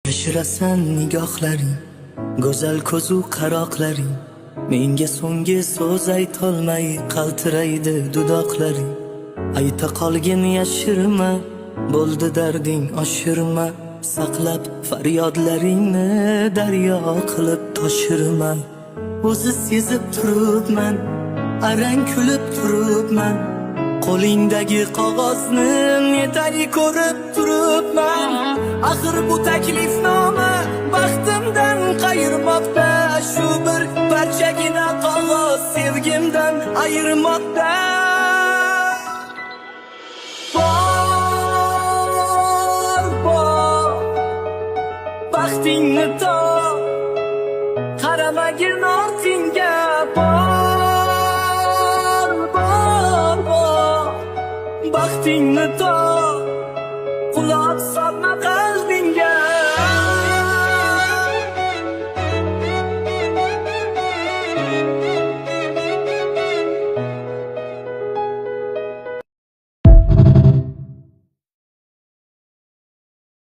Yashirasan nigohlaring, go'zal ko'zu qaroqlaring, menga so'nggi so'z aytolmay qaltiraydi dudoqlaring. Ayta qolgin yashirma, bo'ldi darding oshirma, saqlab faryodlaringni daryo qilib toshirma. O'zi sezib turibman, arang kulib turibman, qo'lingdagi qog'ozni netali ko'rib turibman. Axir bu taklifnoma baxtimdan qayirmoqda, shu bir parchagina qog'oz sevgimdan ayirmoqda. Bor, baxtingni top, qaramagin ortingga. Bor, baxtingni top.